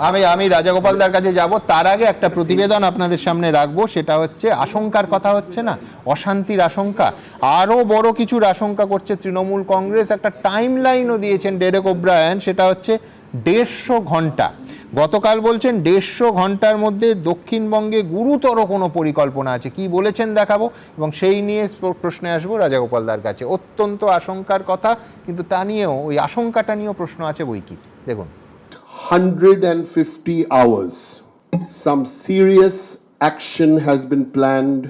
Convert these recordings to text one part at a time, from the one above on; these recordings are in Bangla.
আমি রাজাগোপালদার কাছে যাব, তার আগে একটা প্রতিবেদন আপনাদের সামনে রাখবো। সেটা হচ্ছে আশঙ্কার কথা হচ্ছে না, অশান্তির আশঙ্কা, আরো বড় কিছুর আশঙ্কা করছে তৃণমূল কংগ্রেস। একটা টাইম লাইনও দিয়েছেন ডেরেক ওব্রায়ান, সেটা হচ্ছে 150 ঘন্টা। গতকাল বলছেন 150 ঘন্টার মধ্যে দক্ষিণবঙ্গে গুরুতর কোনো পরিকল্পনা আছে। কি বলেছেন দেখাবো, এবং সেই নিয়ে প্রশ্নে আসবো রাজাগোপালদার কাছে। অত্যন্ত আশঙ্কার কথা, কিন্তু তা নিয়েও, ওই আশঙ্কাটা নিয়েও প্রশ্ন আছে বই কি। দেখুন, 150 hours. Some serious action has been planned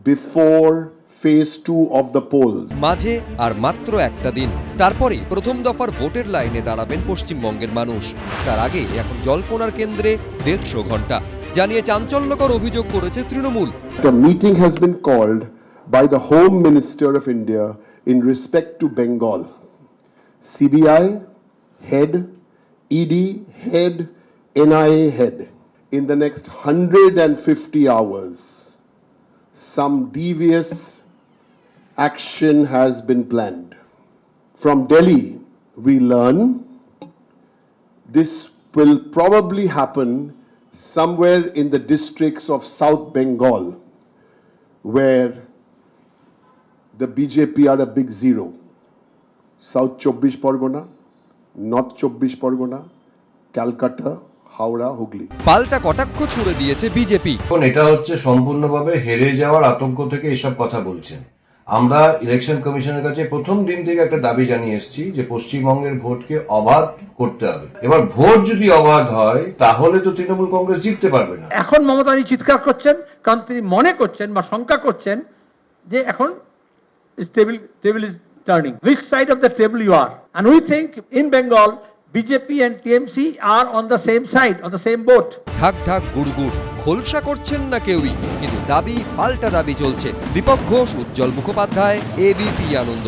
before phase 2 of the polls. মাঝে আর মাত্র একটা দিন, তারপরেই প্রথম দফার ভোটের লাইনে দাঁড়াবেন পশ্চিমবঙ্গের মানুষ। তার আগে এখন জল্পনার কেন্দ্রে 150 ঘন্টা জানিয়ে চাঞ্চল্যকর অভিযোগ করেছে Trinamool. A meeting has been called by the Home Minister of India in respect to Bengal. CBI head, ED head, NIA head. In the next 150 hours, some devious action has been planned. From Delhi, we learn this will probably happen somewhere in the districts of South Bengal, where the BJP are a big zero. South 24 Pargona, North 24 Pargona, Calcutta, Howrah, Hooghly. পাল্টা কটাক্ষ ছুড়ে দিয়েছে বিজেপি। এখন এটা হচ্ছে সম্পূর্ণভাবে হেরে যাওয়ার আতঙ্ক থেকে এসব কথা বলছেন। আমরা ইলেকশন কমিশনের কাছে প্রথম দিন থেকে একটা দাবি জানিয়ে এসেছি যে পশ্চিমবঙ্গের ভোটকে অবাধ করতে হবে। এবার ভোট যদি অবাধ হয় তাহলে তো তৃণমূল কংগ্রেস জিততে পারবে না। এখন মমতা চিৎকার করছেন কারণ তিনি মনে করছেন বা শঙ্কা করছেন যে এখন table is turning. Which side of the table you are? And we think in Bengal BJP and TMC are on the same side, on the same boat. ঢাক ঢাক গুড়গুড়, খোলসা করছেন না কেউই, কিন্তু দাবি পাল্টা দাবি চলছে। দীপক ঘোষ, উজ্জ্বল মুখোপাধ্যায়, এবিপি আনন্দ।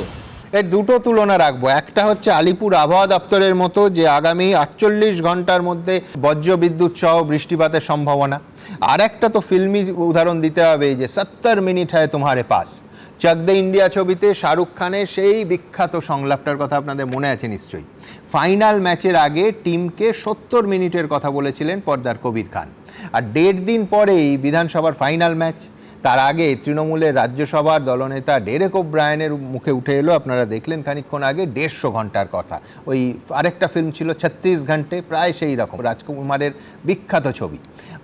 এর দুটো তুলনা রাখবো। একটা হচ্ছে আলিপুর আবহাওয়া দপ্তরের মতো, যে আগামী 48 ঘন্টার মধ্যে বজ্র বিদ্যুৎ সহ বৃষ্টিপাতের সম্ভাবনা। আর একটা তো ফিল্মি উদাহরণ দিতে হবে, যে 70 মিনিট হয় তোমারে পাস, চক দে ইন্ডিয়া ছবিতে শাহরুখ খানের সেই বিখ্যাত সংলাপটার কথা আপনাদের মনে আছে নিশ্চয়ই। ফাইনাল ম্যাচের আগে টিমকে 70 মিনিটের কথা বলেছিলেন পর্দার কবির খান। আর 1.5 দিন পরেই বিধানসভার ফাইনাল ম্যাচ। তার আগে তৃণমূলের রাজ্যসভার দলনেতা ডেরেক ওব্রায়ানের মুখে উঠে এলো, আপনারা দেখলেন খানিকক্ষণ আগে, 150 ঘন্টার কথা। ওই আরেকটা ফিল্ম ছিল 36 ঘন্টে, প্রায় সেই রকম, রাজকুমারের বিখ্যাত ছবি।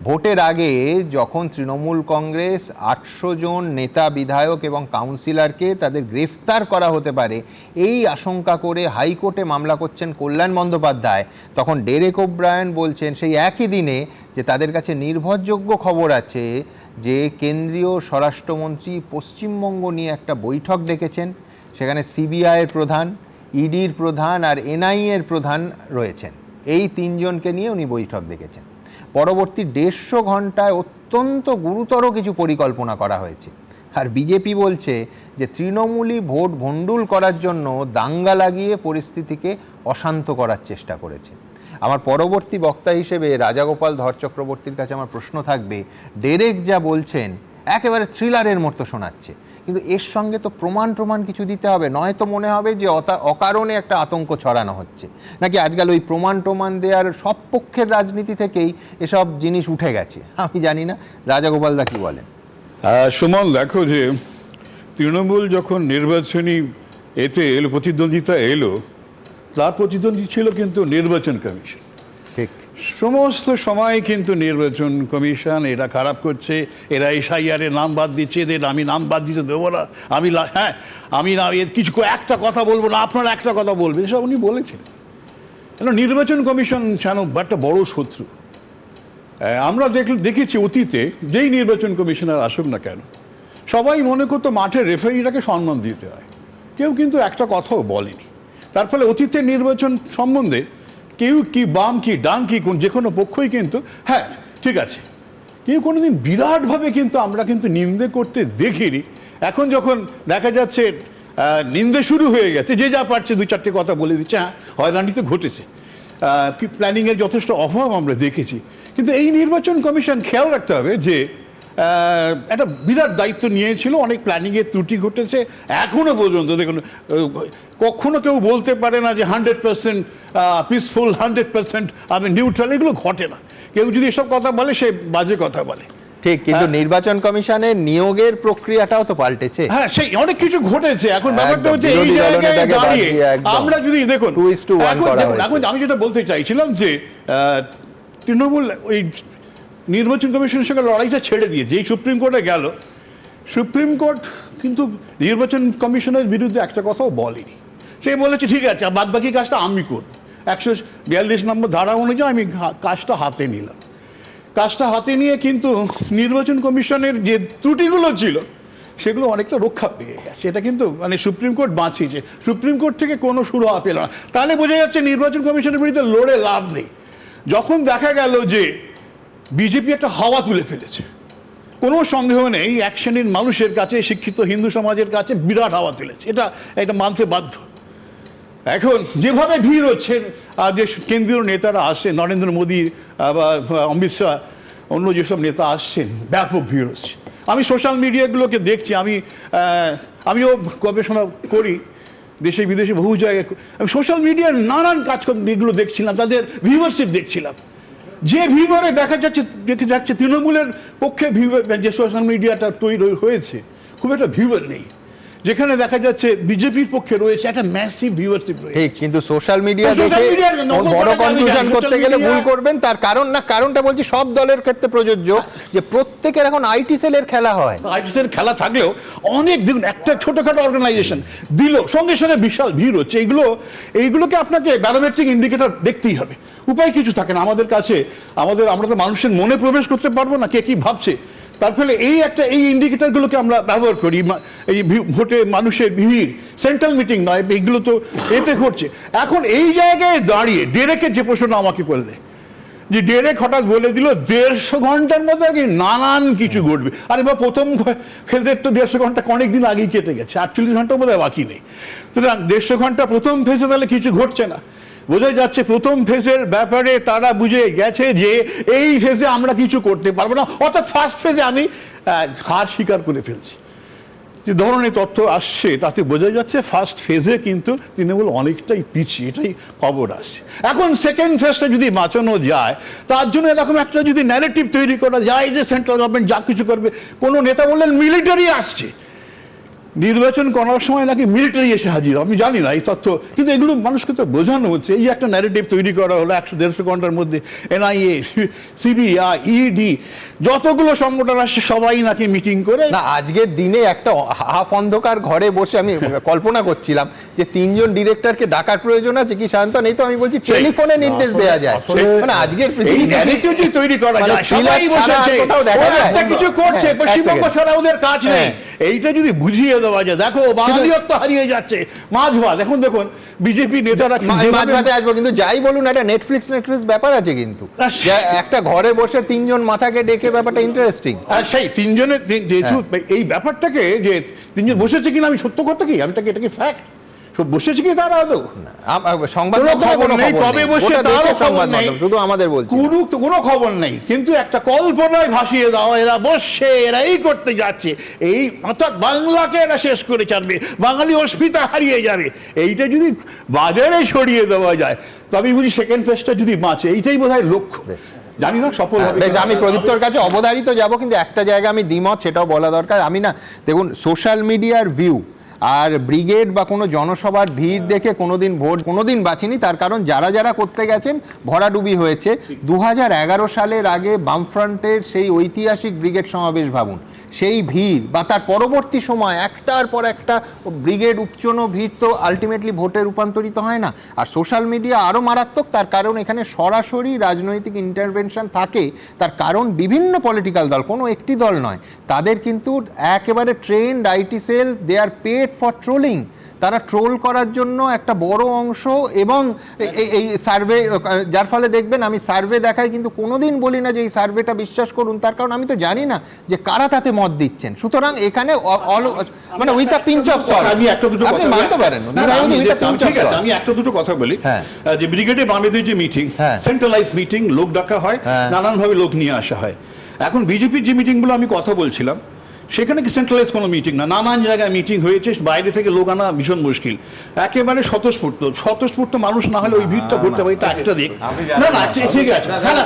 ভোটের আগে যখন তৃণমূল কংগ্রেস 800 জন নেতা, বিধায়ক এবং কাউন্সিলরকে তাদের গ্রেফতার করা হতে পারে এই আশঙ্কা করে হাইকোর্টে মামলা করছেন কল্যাণ বন্দ্যোপাধ্যায়, তখন ডেরেক ওব্রায়ান বলছেন সেই একই দিনে যে তাদের কাছে নির্ভরযোগ্য খবর আছে যে কেন্দ্রীয় স্বরাষ্ট্রমন্ত্রী পশ্চিমবঙ্গ নিয়ে একটা বৈঠক ডেকেছেন। সেখানে সিবিআইয়ের প্রধান, ইডির প্রধান আর এনআইএর প্রধান রয়েছেন। এই 3 জনকে নিয়ে উনি বৈঠক ডেকেছেন। পরবর্তী 150 ঘন্টায় অত্যন্ত গুরুতর কিছু পরিকল্পনা করা হয়েছে। আর বিজেপি বলছে যে তৃণমূলই ভোট ভণ্ডুল করার জন্য দাঙ্গা লাগিয়ে পরিস্থিতিকে অশান্ত করার চেষ্টা করেছে। আমার পরবর্তী বক্তা হিসেবে রাজাগোপাল ধর চক্রবর্তীর কাছে আমার প্রশ্ন থাকবে, ডেরেক যা বলছেন একেবারে থ্রিলারের মতো শোনাচ্ছে, কিন্তু এর সঙ্গে তো প্রমাণ কিছু দিতে হবে, নয়তো মনে হবে যে অকারণে একটা আতঙ্ক ছড়ানো হচ্ছে। নাকি আজকাল ওই প্রমাণ দেওয়ার সব পক্ষের রাজনীতি থেকেই এসব জিনিস উঠে গেছে, আমি জানি না। রাজাগোপালদা কি বলেন? সুমন, দেখো যে তৃণমূল যখন নির্বাচনী প্রতিদ্বন্দ্বিতা এলো, তার প্রতিদ্বন্দ্বী ছিল কিন্তু নির্বাচন কমিশন। ঠিক, সমস্ত সময় কিন্তু নির্বাচন কমিশন এরা খারাপ করছে, এরা এসআইআর নাম বাদ দিচ্ছে, এদের আমি নাম বাদ দিতে দেবো না, আমি না এর কিছু একটা কথা বলবো না, আপনারা একটা কথা বলবেন, এসব উনি বলেছেন। নির্বাচন কমিশন যেন একটা বড় শত্রু। আমরা দেখেছি অতীতে যেই নির্বাচন কমিশনার আসুক না কেন, সবাই মনে করতো মাঠের রেফারিটাকে সম্মান দিতে হয়, কেউ কিন্তু একটা কথাও বলেনি। তার ফলে অতীতের নির্বাচন সম্বন্ধে কেউ কি বাম কি ডান কি যে কোনো পক্ষই কিন্তু হ্যাঁ ঠিক আছে, কেউ কোনোদিন বিরাটভাবে কিন্তু আমরা কিন্তু নিন্দে করতে দেখিনি। এখন যখন দেখা যাচ্ছে নিন্দে শুরু হয়ে গেছে, যে যা পারছে 2-4টে কথা বলে দিচ্ছে, হ্যাঁ হয়রানি তো ঘটেছে, কি প্ল্যানিংয়ের যথেষ্ট অভাব আমরা দেখেছি। কিন্তু এই নির্বাচন কমিশন খেয়াল রাখতে হবে যে একটা বিরাট দায়িত্ব নিয়েছিল, অনেক প্ল্যানিংয়ের ত্রুটি ঘটেছে এখনো পর্যন্ত। দেখুন, কখনো কেউ বলতে পারে না যে 100% পিসফুল, 100% আমি নিউট্রাল, এগুলো ঘটে না। কেউ যদি এসব কথা বলে সে বাজে কথা বলে। ঠিক, কিন্তু নির্বাচন কমিশনের নিয়োগের প্রক্রিয়াটাও তো পাল্টেছে। হ্যাঁ, সেই অনেক কিছু ঘটেছে। এখন ব্যাপারটা একদম, হচ্ছে এই বিরোধী জায়গায় দলনেতাকে দাঁড়িয়ে বাদ দিয়ে একদম আমরা যদি দেখুন 2:1 এখন করা দেখুন, হয়েছে। এখন আমি যেটা বলতে চাইছিলাম যে তৃণমূল ওই নির্বাচন কমিশনের সঙ্গে লড়াইটা ছেড়ে দিয়ে যেই সুপ্রিম কোর্টে গেল, সুপ্রিম কোর্ট কিন্তু নির্বাচন কমিশনের বিরুদ্ধে একটা কথাও বলেনি। সে বলেছে ঠিক আছে, বাদ বাকি কাজটা আমি করব। 142 নম্বর ধারা অনুযায়ী আমি কাজটা হাতে নিলাম। কাজটা হাতে নিয়ে কিন্তু নির্বাচন কমিশনের যে ত্রুটিগুলো ছিল সেগুলো অনেকটা রক্ষা পেয়ে গেছে। এটা কিন্তু মানে সুপ্রিম কোর্ট বাঁচিয়েছে, সুপ্রিম কোর্ট থেকে কোনো সুরাহা পেল না। তাহলে বোঝা যাচ্ছে নির্বাচন কমিশনের বিরুদ্ধে লড়ে লাভ নেই। যখন দেখা গেল যে বিজেপি একটা হাওয়া তুলে ফেলেছে, কোনো সন্দেহ নেই এক শ্রেণীর মানুষের কাছে, শিক্ষিত হিন্দু সমাজের কাছে বিরাট হাওয়া তুলেছে, এটা মানতে বাধ্য। এখন যেভাবে ভিড় হচ্ছে, যে কেন্দ্রীয় নেতারা আসছেন, নরেন্দ্র মোদী বা অমিত শাহ, অন্য যেসব নেতা আসছেন, ব্যাপক ভিড় হচ্ছে। আমি সোশ্যাল মিডিয়াগুলোকে দেখছি, আমিও গবেষণা করি দেশে বিদেশে বহু জায়গায়। আমি সোশ্যাল মিডিয়ার নানান কাজকর্ম এগুলো দেখছিলাম, তাদের ভিউয়ারশিপ দেখছিলাম। যে ভিউয়ারে দেখা যাচ্ছে তৃণমূলের পক্ষে ভিউয়ার, যে সোশ্যাল মিডিয়াটা তৈরি হয়েছে, খুব একটা ভিউয়ার নেই। যেখানে দেখা যাচ্ছে বিজেপির পক্ষে রয়েছে একটা ম্যাসিভ ভিউয়ারশিপ রয়েছে। ঠিক, কিন্তু সোশ্যাল মিডিয়া social দেখে media র নকল বড় করা যাবে না। কনফিউশন করতে social গেলে media- ভুল করবেন। তার কারণটা বলছি সব দলের ক্ষেত্রে প্রযোজ্য, যে প্রত্যেকের এখন আইটি সেলের খেলা হয়। আইটিসের খেলা থাকলেও অনেক দেখুন, একটা ছোটখাটো অর্গানাইজেশন দিল, সঙ্গে সঙ্গে বিশাল ভিড় হচ্ছে। এইগুলোকে আপনাকে ব্যারোমেট্রিক ইন্ডিকেটর দেখতেই হবে, উপায় কিছু থাকে না আমাদের কাছে। আমরা তো মানুষের মনে প্রবেশ করতে পারবো না কে কি ভাবছে। তার ফলে এই ইন্ডিকেটরগুলোকে আমরা ব্যবহার করি। এই ভোটে মানুষের ভিড়, সেন্ট্রাল মিটিং নয়, এগুলো তো এতে ঘটছে। এখন এই জায়গায় দাঁড়িয়ে ডেরেকের যে প্রশ্নটা আমাকে করলে, যে ডেরেক হঠাৎ বলে দিল 150 ঘন্টার মধ্যে আগে নানান কিছু ঘটবে। আরে বা প্রথম ফেজের তো 150 ঘন্টা অনেক দিন আগেই কেটে গেছে, 48 ঘন্টা বোধ হয় বাকি নেই। সুতরাং 150 ঘন্টা প্রথম ফেজে তাহলে কিছু ঘটছে না। বোঝা যাচ্ছে প্রথম ফেজের ব্যাপারে তারা বুঝে গেছে যে এই ফেজে আমরা কিছু করতে পারবো না, অর্থাৎ ফার্স্ট ফেজে আমি হার স্বীকার করে ফেলছি। যে ধরনের তথ্য আসছে তাতে বোঝা যাচ্ছে ফার্স্ট ফেজে কিন্তু তৃণমূল অনেকটাই পিছিয়ে, এটাই খবর আসছে। এখন সেকেন্ড ফেজটা যদি বাঁচানো যায়, তার জন্য এরকম একটা যদি ন্যারেটিভ তৈরি করা যায় যে সেন্ট্রাল গভর্নমেন্ট যা কিছু করবে, কোনো নেতা বললেন মিলিটারি আসছে, নির্বাচন করার সময় নাকি মিলিটারি এসে হাজির। আমি জানি না এই তথ্য, কিন্তু এগুলো মানুষকে তো বোঝানো হচ্ছে। এই যে একটা ন্যারেটিভ তৈরি করা হলো 100-150 ঘন্টার মধ্যে, এনআইএ, সিবিআই, ইডি, যতগুলো সংগঠন আসছে সবাই নাকি মিটিং করে। না, আজকের দিনে একটা হাফ অন্ধকার ঘরে বসে আমি কল্পনা করছিলাম যে 3 জন ডিরেক্টরকে ডাকার প্রয়োজন আছে কি সায়ন্তন? এই তো আমি বলছি টেলিফোনে নির্দেশ দেওয়া যায়। মানে আজকের এই পৃথিবীতে ন্যারেটিভ যে তৈরি করা মানে যায়, সবাই thriller বসে ছাড়া আর আছে, কোথাও দেখা ওরা যায়? একটা কিছু করছে, হ্যাঁ, পশ্চিমবঙ্গ এক second। ছাড়া ওদের কাজ নেই। হ্যাঁ। এইটা যদি বুঝিয়ে দেওয়া যায়, দেখো বাঙালিত্ব হারিয়ে যাচ্ছে, মাঝ ভাত। এখন দেখুন বিজেপি নেতারা মাঝে আসবো, কিন্তু যাই বলুন একটা নেটফ্লিক্স ব্যাপার আছে কিন্তু, আহ, যে একটা ঘরে বসে 3 জন মাথাকে ডেকে ব্যাপারটা ইন্টারেস্টিং। আর সেই তিনজনের যেহেতু এই ব্যাপারটাকে যে তিনজন বসেছে কিনা, আমি সত্য কথা কি, এটাকে ফ্যাক্ট বসেছে কি তারা আদৌ সংবাদ কোনো খবর নেই, কবে বসে তারও খবর নেই, শুধু আমাদের বলছি কোনো খবর নেই। কিন্তু একটা কল্পনায় ভাসিয়ে দাও, এরা বসছে, এরা এই করতে যাচ্ছে, এই অর্থাৎ বাংলাকে এরা শেষ করে ছাড়বে, বাঙালি অস্মিতা হারিয়ে যাবে। এইটা যদি বাজারে ছড়িয়ে দেওয়া যায়, তবে বুঝি সেকেন্ড ফেজটা যদি বাঁচে। এইটাই বোধহয় লক্ষ্য। জানি না সফল হবে। বেশ, আমি প্রদীপ্তর কাছে অবধারিত যাব, কিন্তু একটা জায়গা আমি দ্বিমত, সেটাও বলা দরকার। আমি না, দেখুন, সোশ্যাল মিডিয়ার ভিউ আর ব্রিগেড বা কোনো জনসভার ভিড় দেখে কোনোদিন বাঁচিনি। তার কারণ যারা করতে গেছেন ভরাডুবি হয়েছে। 2011 সালের আগে বামফ্রন্টের সেই ঐতিহাসিক ব্রিগেড সমাবেশ ভাবুন, সেই ভিড় বা তার পরবর্তী সময় একটার পর একটা ব্রিগেড উপচনো ভিড় তো আলটিমেটলি ভোটে রূপান্তরিত হয় না। আর সোশ্যাল মিডিয়া আরও মারাত্মক, তার কারণ এখানে সরাসরি রাজনৈতিক ইন্টারভেনশন থাকে। তার কারণ বিভিন্ন পলিটিক্যাল দল, কোনো একটি দল নয়, তাদের কিন্তু একেবারে trained IT cell, they are paid for trolling. তারা ট্রোল করার জন্য একটা বড় অংশ, এবং এই সার্ভে, যার ফলে দেখবেন আমি সার্ভে দেখাই কিন্তু কোনোদিন বলি না যে এই সার্ভেটা বিশ্বাস করুন, তার কারণ আমি তো জানি না যে কারা তাতে মত দিচ্ছেন। সুতরাং এখানে মানে with a pinch of salt আমি একটা দুটো কথা মানতে পারেন। ঠিক আছে, আমি একটা দুটো কথা বলি। যে ব্রিগেডে বামেদের যে মিটিং, সেন্ট্রালাইজ মিটিং, লোক ডাকা হয়, নানানভাবে লোক নিয়ে আসা হয়। এখন বিজেপির যে মিটিংগুলো আমি কথা বলছিলাম সেখানে কি সেন্ট্রালাইজ কোনো মিটিং না, নানান জায়গায় মিটিং হয়েছে, বাইরে থেকে লোক আনা ভীষণ মুশকিল, একেবারে স্বতঃস্ফূর্ত মানুষ না হলে ওই ভিড়টা করতে পারে, এটা একটা দিক। না না ঠিক আছে, হ্যাঁ না,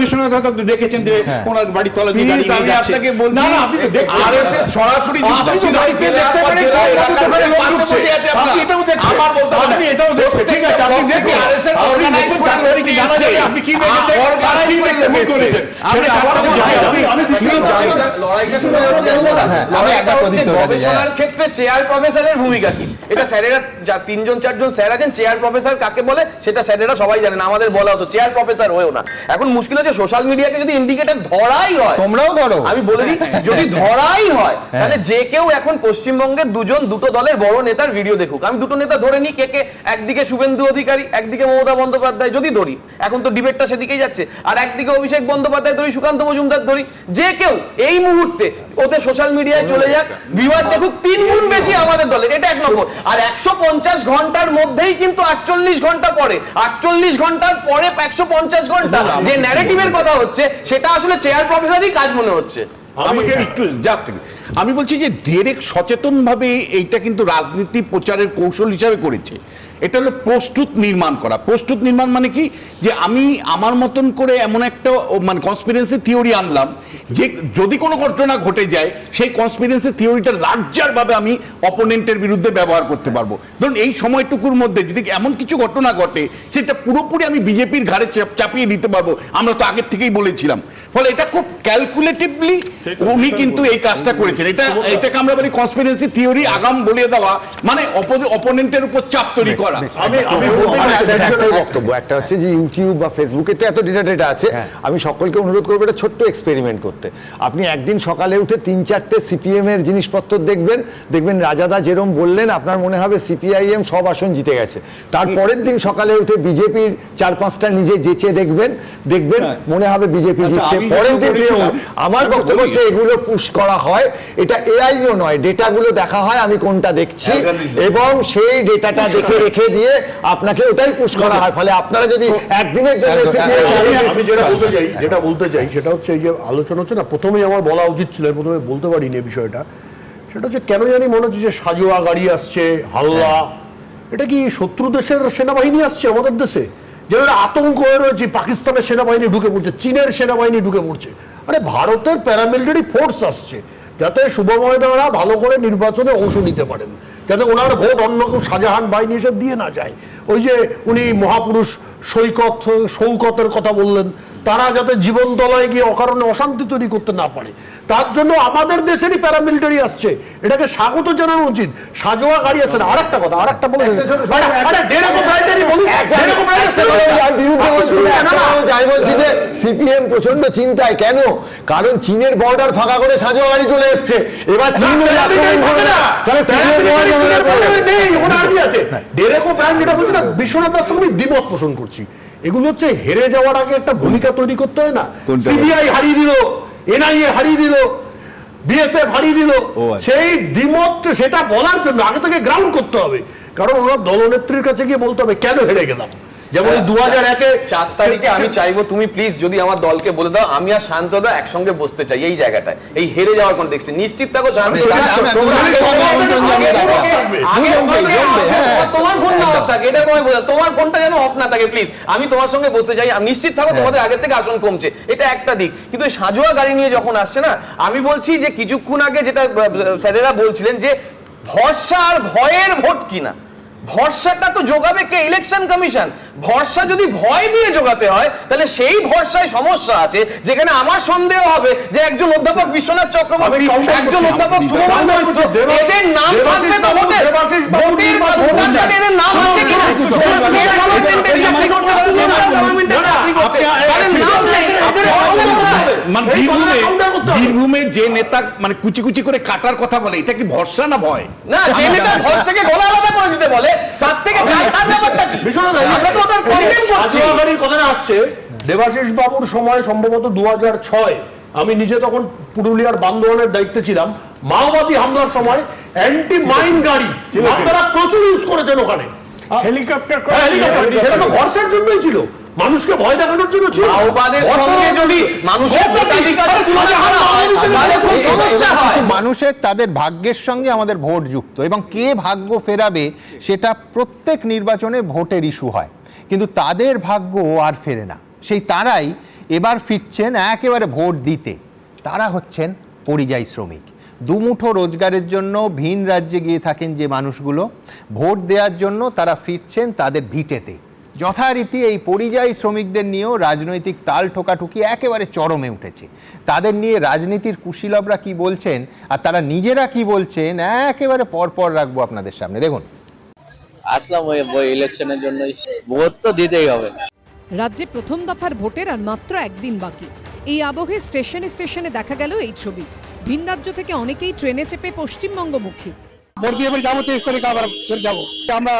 বিশ্বনাথ আপনি দেখেছেন যে ওনার বাড়ির তলা দিয়ে গাড়ি নিয়ে যাচ্ছে। না না আপনি তো দেখছেন আরএসএস সরাসরি আপনি তো গাড়িতে দেখতে পারেন, আপনি এটাও দেখছেন, আপনি এটাও দেখছেন, ঠিক আছে আপনি দেখুন আরএসএস অর্গানাইজড জানুয়ারি কি জানা যাবে আপনি কি দেখেছেন, কি দেখতে ভুল করেছেন, আমি বিশ্বনাথ লড়াইটা শুনে গবেষণার ক্ষেত্রে চেয়ার প্রফেসরের ভূমিকা কি, এটা স্যারেরা 3-4জন স্যার আছেন, চেয়ার প্রফেসর কাকে বলে সেটা স্যারেরা সবাই জানেন, আমাদের বলা হতো চেয়ার প্রফেসর হয়েও না। এখন মুশকিল হচ্ছে সোশ্যাল মিডিয়াকে যদি ইন্ডিকেটর ধরাই হয়, তোমরাও ধরো, আমি বলে দিই যদি ধরাই হয় তাহলে যে কেউ এখন পশ্চিমবঙ্গের দুটো দলের বড় নেতার ভিডিও দেখুক। আমি দুটো নেতা ধরে নিই, কে একদিকে শুভেন্দু অধিকারী, একদিকে মমতা বন্দ্যোপাধ্যায় যদি ধরি, এখন তো ডিবেটটা সেদিকেই যাচ্ছে, আর একদিকে অভিষেক বন্দ্যোপাধ্যায় ধরি, সুকান্ত মজুমদার ধরি, যে কেউ এই মুহূর্তে ওদের সোশ্যাল মিডিয়ায় চলে যাক, ভিউয়ার দেখুক 3 গুণ বেশি আমাদের দলের, এটা 1 নম্বর। আর 150 ঘন্টার মধ্যেই কিন্তু 48 ঘন্টা পরে, 48 ঘন্টার পরে 150 ঘন্টা যে ন্যারেটিভের কথা হচ্ছে সেটা আসলে চেয়ার প্রফেসরই কাজ মনে হচ্ছে। আমাকে একটু জাস্ট আমি বলছি যে ডিরেক্ট সচেতনভাবে এইটা কিন্তু রাজনীতি প্রচারের কৌশল হিসাবে করেছে। এটা হলো প্রস্তুত নির্মাণ করা। প্রস্তুত নির্মাণ মানে কি, যে আমি আমার মতন করে এমন একটা মানে কনস্পিরেন্সি থিওরি আনলাম যে যদি কোনো ঘটনা ঘটে যায় সেই কনস্পিরেন্সি থিওরিটা লার্জারভাবে আমি অপোনেন্টের বিরুদ্ধে ব্যবহার করতে পারবো। ধরুন এই সময়টুকুর মধ্যে যদি এমন কিছু ঘটনা ঘটে সেটা পুরোপুরি আমি বিজেপির ঘাড়ে চাপিয়ে দিতে পারবো, আমরা তো আগের থেকেই বলেছিলাম। ফলে এটা খুব ক্যালকুলেটিভলি উনি কিন্তু এই কাজটা করেছেন। এটাকে আমরা বলি কনস্পিরেন্সি থিওরি, আগাম বলে দেওয়া, মানে অপোনেন্টের উপর চাপ তৈরি করা। একটাই বক্তব্য, একটা হচ্ছে যে ইউটিউব বা ফেসবুকে তো এত ডেটা আছে, আমি সকলকে অনুরোধ করবো একটা ছোট্ট এক্সপেরিমেন্ট করতে। আপনি একদিন সকালে উঠে 3-4টে সিপিএম এর জিনিসপত্র দেখবেন রাজাদা যেরকম বললেন আপনার মনে হবে সিপিআইএম সব আসন জিতে গেছে। তারপরের দিন সকালে উঠে বিজেপির 4-5টা নিজে যেচে দেখবেন মনে হবে বিজেপি জিতছে। পরের দিন আমার বক্তব্য হচ্ছে এগুলো পুশ করা হয়, এটা এআইও নয়, ডেটাগুলো দেখা হয় আমি কোনটা দেখছি এবং সেই ডেটাটা দেখে রেখে দিয়ে আপনাকে ওটাই পুশ করা হয়। ফলে আপনারা যদি একদিনের জন্য আমি যেটা বলতে চাই সেটা হচ্ছে এই যে আলোচনা হচ্ছে না, প্রথমেই আমার বলা উচিত ছিল, প্রথমে বলতে পারিনি বিষয়টা, সেটা হচ্ছে কেন জানি মনে হচ্ছে যে সাজোয়া গাড়ি আসছে, হাল্লা, এটা কি শত্রু দেশের সেনাবাহিনী আসছে আমাদের দেশে? যেটা আতঙ্ক হয়ে রয়েছে, পাকিস্তানের সেনাবাহিনী ঢুকে পড়ছে, চীনের সেনাবাহিনী ঢুকে পড়ছে, আরে ভারতের প্যারামিলিটারি ফোর্স আসছে যাতে শুভময় দেওয়া ভালো করে নির্বাচনে অংশ নিতে পারেন, যাতে ওনার ভোট অন্য কেউ শাহজাহান বাহিনী এসে দিয়ে না যায়। ওই যে উনি মহাপুরুষ শৌকতের কথা বললেন, তারা যাতে জীবন তলায় গিয়ে অকারণে অশান্তি তৈরি করতে না পারে, তার জন্য আমাদের দেশেরই প্যারামিলিটারি আসছে, এটাকে স্বাগত জানানো উচিত। সাজোয়া গাড়ি আছে না। আরেকটা কথা, আরেকটা বলে সিপিএম প্রচন্ড চিন্তায়। কেন? কারণ চীনের বর্ডার ফাঁকা করে সাজোয়া গাড়ি চলে এসছে, এবার চীন বিশ্বনাথ দাস সঙ্গে দ্বিমত পোষণ করছি। এগুলো হচ্ছে হেরে যাওয়ার আগে একটা ভূমিকা তৈরি করতে হয় না? সিবিআই হারিয়ে দিল, এনআইএ হারিয়ে দিল, বিএসএফ হারিয়ে দিল, সেই দ্বিমত সেটা বলার জন্য আগে থেকে গ্রাউন্ড করতে হবে। কারণ ওনার দলনেত্রীর কাছে গিয়ে বলতে হবে কেন হেরে গেলাম। যেমন 2001-এ 4 তারিখে আমি চাইবো তুমি প্লিজ যদি আমার দলকে বলে দাও, আমি আর শান্তদা একসঙ্গে বসতে চাই এই জায়গাটায়, এই হেরে যাওয়ার কনটেক্সটে। নিশ্চিত থাকো তোমার ফোন না অফ থাকে, এটা তোমায় বোঝা, তোমার ফোনটা যেন অফ না থাকে প্লিজ। আমি তোমার সঙ্গে বসতে চাই, আমি নিশ্চিত থাকো তোমাদের আগের থেকে আসন কমছে, এটা একটা দিক। কিন্তু সাজোয়া গাড়ি নিয়ে যখন আসছে না, আমি বলছি যে কিছুক্ষণ আগে যেটা স্যারেরা বলছিলেন যে ভরসা আর ভয়ের ভোট কিনা, ভরসাটা তো যোগাবে কে? Election commission. ভরসা যদি ভয় দিয়ে যোগাতে হয় তাহলে সেই ভরসায় সমস্যা আছে, যেখানে আমার সন্দেহ হবে যে একজন অধ্যাপক বিশ্বনাথ চক্রবর্তী, একজন অধ্যাপক শুভময় দত্ত, এদের নাম থাকবে তো ভোটের ভোটার কার্ডে এদের নাম আছে কিনা? বীরভূমে যে নেতা মানে কুচি কুচি করে কাটার কথা বলে, এটা কি ভরসা না ভয়? না, যে নেতা ঘর থেকে গলা আলাদা করে দিতে বলে তার থেকে কাটার ব্যাপারটা কি? কথাটা আসছে দেবাশিস বাবুর সময় সম্ভবত 2006, আমি নিজে তখন পুরুলিয়ার বান্দোয়ানের দায়িত্বে ছিলাম, মাওবাদী হামলার সময় অ্যান্টি মাইন গাড়ি আপনারা প্রচুর ইউজ করেছেন ওখানে, হেলিকপ্টার ভরসার জন্যই ছিল। মানুষকে ভয় দেখানোর জন্য ছিল। মাওবাদের সঙ্গে যদি মানুষের ভোটাধিকার তুলনা করা হয়, তাহলে খুব সমস্যা হয়। মানুষের তাদের ভাগ্যের সঙ্গে আমাদের ভোট যুক্ত, এবং কে ভাগ্য ফেরাবে সেটা প্রত্যেক নির্বাচনে ভোটের ইস্যু হয়, কিন্তু তাদের ভাগ্য আর ফেরে না। সেই তারাই এবার ফিরছেন একেবারে ভোট দিতে। তারা হচ্ছেন পরিযায়ী শ্রমিক। দুমুঠো রোজগারের জন্য ভিন রাজ্যে গিয়ে থাকেন যে মানুষগুলো, ভোট দেওয়ার জন্য তারা ফিরছেন তাদের ভিটেতে। যথারীতি এই পরিযায়ী শ্রমিকদের নিয়েও রাজনৈতিক তাল ঠোকাঠুকি একেবারে চরমে উঠেছে। তাদের নিয়ে রাজনীতির কুশীলবরা কি বলছেন আর তারা নিজেরা কি বলছেন একেবারে পরপর রাখবো আপনাদের সামনে, দেখুন। আসলাম ওই ইলেকশনের জন্যই, ভোট তো দিতেই হবে। রাজ্যে প্রথম দফার ভোটের আর মাত্র একদিন বাকি। এই আবহে স্টেশনে স্টেশনে দেখা গেল এই ছবি। ভিন রাজ্য থেকে অনেকেই ট্রেনে চেপে পশ্চিমবঙ্গমুখী। ভোট দিয়ে এবার যাবো 23 তারিখ, আবার ফের যাবো। আমরা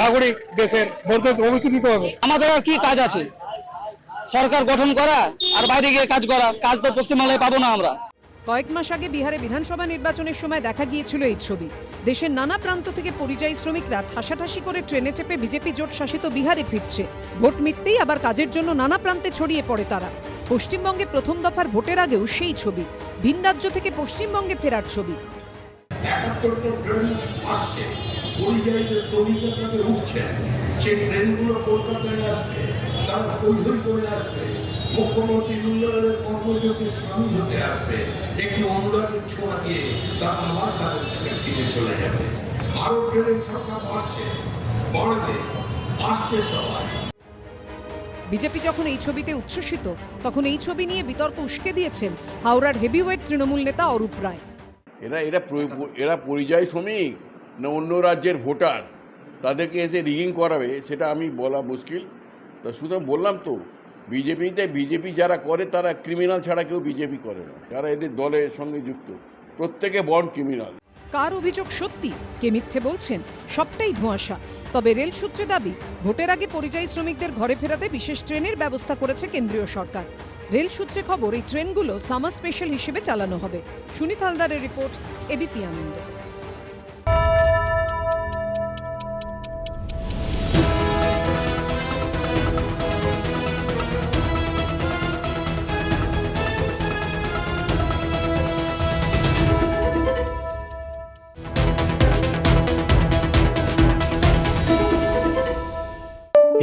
নাগরিক দেশের, ভোট অবশ্যই দিতে হবে। আমাদের আর কি কাজ আছে? সরকার গঠন করা আর বাইরে গিয়ে কাজ করা। কাজ তো পশ্চিমবাংলায় পাবো না আমরা। কয়েক মাস আগে বিহারে বিধানসভা নির্বাচনের সময় দেখা গিয়েছিল এই ছবি। দেশের নানা প্রান্ত থেকে পরিযায়ী শ্রমিকরা ঠাসাঠাসি করে ট্রেনে চেপে বিজেপি জোট শাসিত বিহারে ফিরছে। ভোট মিটতেই আবার কাজের জন্য নানা প্রান্তে ছড়িয়ে পড়ে তারা। পশ্চিমবঙ্গে প্রথম দফার ভোটের আগেও সেই ছবি, ভিন রাজ্য থেকে পশ্চিমবঙ্গে ফেরার ছবি। মুখ্যমন্ত্রী উন্নয়নের কর্মযোগে সামিল হতে আসবে, একটু অনুরাগের ছোঁয়া দিয়ে তারা আমার তাদের দিকে চলে যাবে। আরো ট্রেনের সংখ্যা বাড়ছে, বাড়বে, আসছে সবাই। বিজেপি যখন এই ছবিতে উচ্ছ্বসিত, তখন এই ছবি নিয়ে বিতর্ক উস্কে দিয়েছেন হাওড়ার হেভিওয়েট তৃণমূল নেতা অরূপ রায়। এরা পরিযায়ী শ্রমিক না অন্য রাজ্যের ভোটার, তাদেরকে এসে রিগিং করাবে সেটা আমি বলা মুশকিল। তা শুধু বললাম তো, বিজেপি যারা করে তারা ক্রিমিনাল ছাড়া কেউ বিজেপি করে না। যারা এদের দলের সঙ্গে যুক্ত প্রত্যেকে বর্ন ক্রিমিনাল। কার অভিযোগ সত্যি, কে মিথ্যে বলছেন, সবটাই ধোঁয়াশা। তবে রেল সূত্রে দাবি, ভোটের আগে পরিযায়ী শ্রমিকদের ঘরে ফেরাতে বিশেষ ট্রেনের ব্যবস্থা করেছে কেন্দ্রীয় সরকার। রেল সূত্রে খবর, এই ট্রেনগুলো সামার স্পেশাল হিসেবে চালানো হবে। সুনীত হালদারের রিপোর্ট, এবিপি আনন্দ।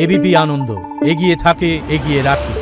এবিপি আনন্দ, এগিয়ে থাকে, এগিয়ে রাখে।